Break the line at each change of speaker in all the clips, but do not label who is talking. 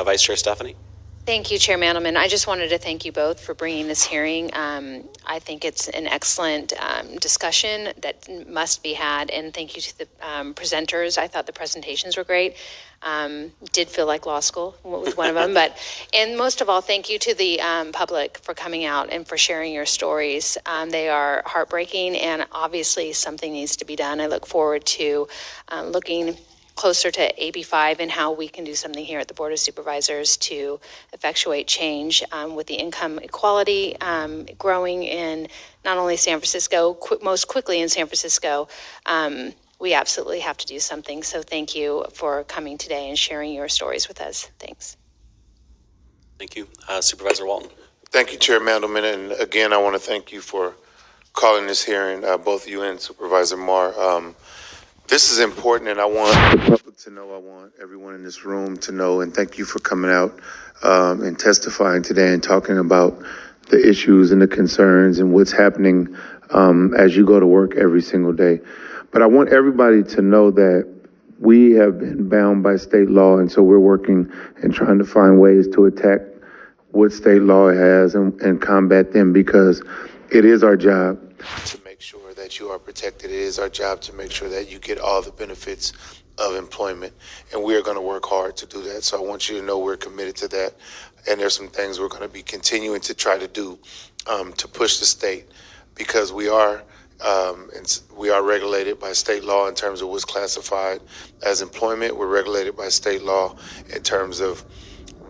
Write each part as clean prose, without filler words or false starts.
Vice Chair Stephanie.
Thank you, Chair Mandelman. I just wanted to thank you both for bringing this hearing. I think it's an excellent discussion that must be had, and thank you to the presenters. I thought the presentations were great. Did feel like law school with one of them, and most of all, thank you to the public for coming out and for sharing your stories. They are heartbreaking, and obviously something needs to be done. I look forward to looking closer to AB 5 and how we can do something here at the Board of Supervisors to effectuate change with the income equality growing in not only San Francisco, most quickly in San Francisco. We absolutely have to do something. So thank you for coming today and sharing your stories with us. Thanks.
Thank you. Supervisor Walton.
Thank you, Chair Mandelman. And again, I want to thank you for calling this hearing, both you and Supervisor Marr. This is important, and I want the public to know, I want everyone in this room to know, and thank you for coming out and testifying today and talking about the issues and the concerns and what's happening as you go to work every single day. But I want everybody to know that we have been bound by state law, and so we're working and trying to find ways to attack what state law has and combat them, because it is our job to make sure that you are protected. It is our job to make sure that you get all the benefits of employment, and we are going to work hard to do that. So I want you to know we're committed to that, and there's some things we're going to be continuing to try to do to push the state, because we are regulated by state law in terms of what's classified as employment. We're regulated by state law in terms of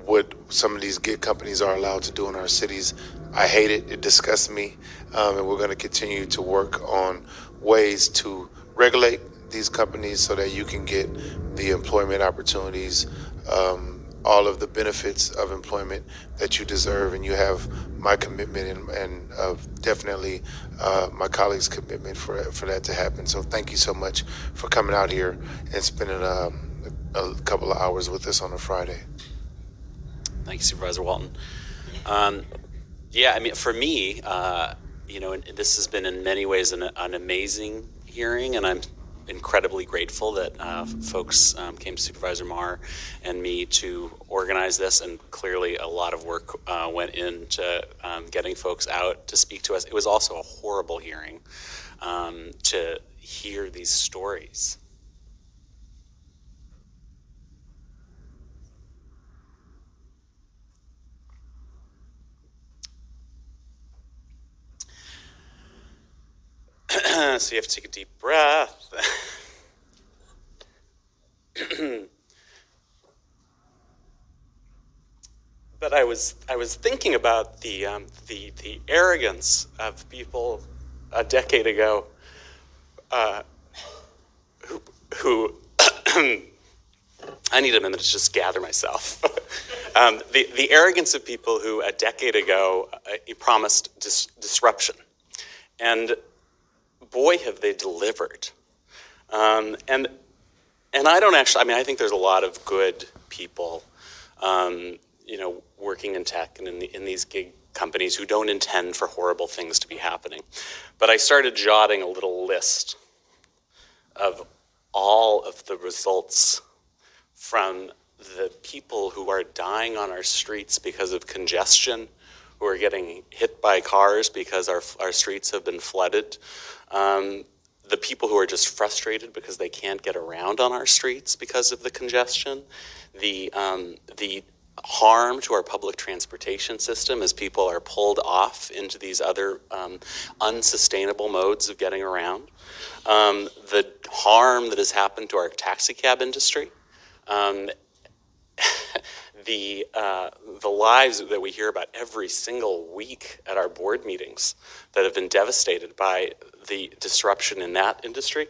what some of these gig companies are allowed to do in our cities. I hate it. It disgusts me. And we're going to continue to work on ways to regulate these companies so that you can get the employment opportunities, all of the benefits of employment that you deserve. And you have my commitment and definitely my colleagues' commitment for that to happen. So thank you so much for coming out here and spending a couple of hours with us on a Friday.
Thank you, Supervisor Walton. Yeah, I mean, for me, this has been in many ways an amazing hearing, and I'm incredibly grateful that folks came to Supervisor Marr and me to organize this, and clearly a lot of work went into getting folks out to speak to us. It was also a horrible hearing to hear these stories. So you have to take a deep breath. But I was thinking about the arrogance of people a decade ago who I need a minute to just gather myself. The arrogance of people who a decade ago promised disruption, and boy, have they delivered. And I don't actually, I mean, I think there's a lot of good people, working in tech and in these gig companies who don't intend for horrible things to be happening. But I started jotting a little list of all of the results from the people who are dying on our streets because of congestion, who are getting hit by cars because our streets have been flooded, the people who are just frustrated because they can't get around on our streets because of the congestion, the harm to our public transportation system as people are pulled off into these other unsustainable modes of getting around, the harm that has happened to our taxi cab industry, the lives that we hear about every single week at our board meetings that have been devastated by the disruption in that industry,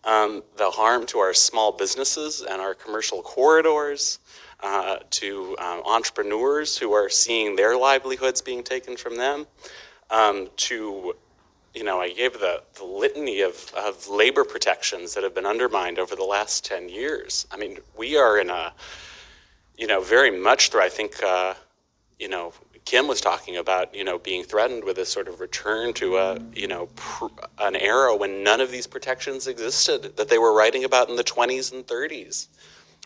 the harm to our small businesses and our commercial corridors, to entrepreneurs who are seeing their livelihoods being taken from them, I gave the litany of labor protections that have been undermined over the last 10 years. I mean, we are in a, very much through, I think, Kim was talking about, being threatened with a sort of return to an era when none of these protections existed that they were writing about in the 20s and 30s.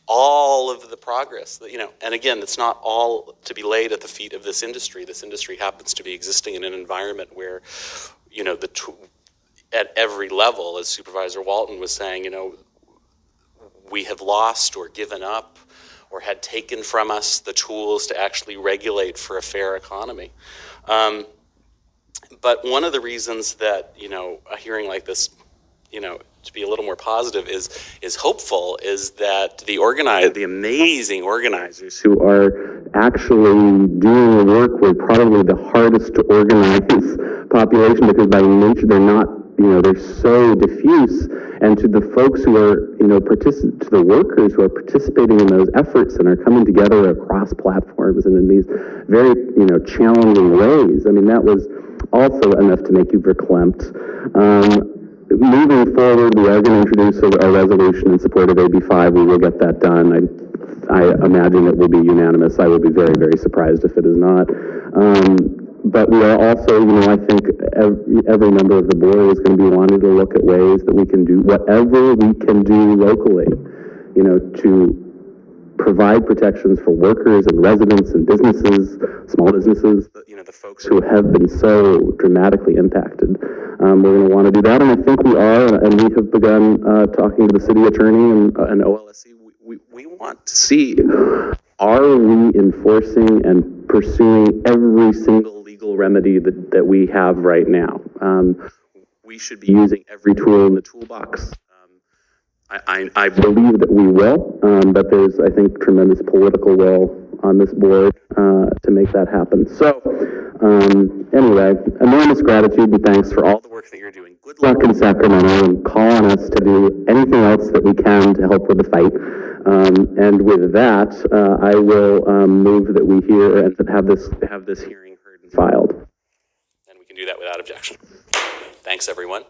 all of the progress that, and again, it's not all to be laid at the feet of this industry. This industry happens to be existing in an environment where, at every level, as Supervisor Walton was saying, we have lost or given up or had taken from us the tools to actually regulate for a fair economy. But one of the reasons that, a hearing like this, to be a little more positive is hopeful, is that the amazing organizers who are actually doing the work with probably the hardest to organize population, because by nature they're not, they're so diffuse, and to the folks who are, to the workers who are participating in those efforts and are coming together across platforms and in these very, challenging ways. I mean, that was also enough to make you verklempt. Moving forward, we are going to introduce a resolution in support of AB 5. We will get that done. I imagine it will be unanimous. I will be very, very surprised if it is not. But we are also, I think every member of the board is going to be wanting to look at ways that we can do whatever we can do locally, to provide protections for workers and residents and businesses, small businesses, the folks who have been so dramatically impacted. We're going to want to do that, and I think we are, and we have begun talking to the city attorney and OLSC. We want to see, are we enforcing and pursuing every single legal remedy that we have right now? We should be using every tool in the toolbox. I believe that we will, but there's, I think, tremendous political will on this board to make that happen. So, anyway, enormous gratitude and thanks for all the work that you're doing. Good luck in Sacramento, and call on us to do anything else that we can to help with the fight. And with that, I will move that we hear and have this hearing heard and filed. And we can do that without objection. Thanks, everyone.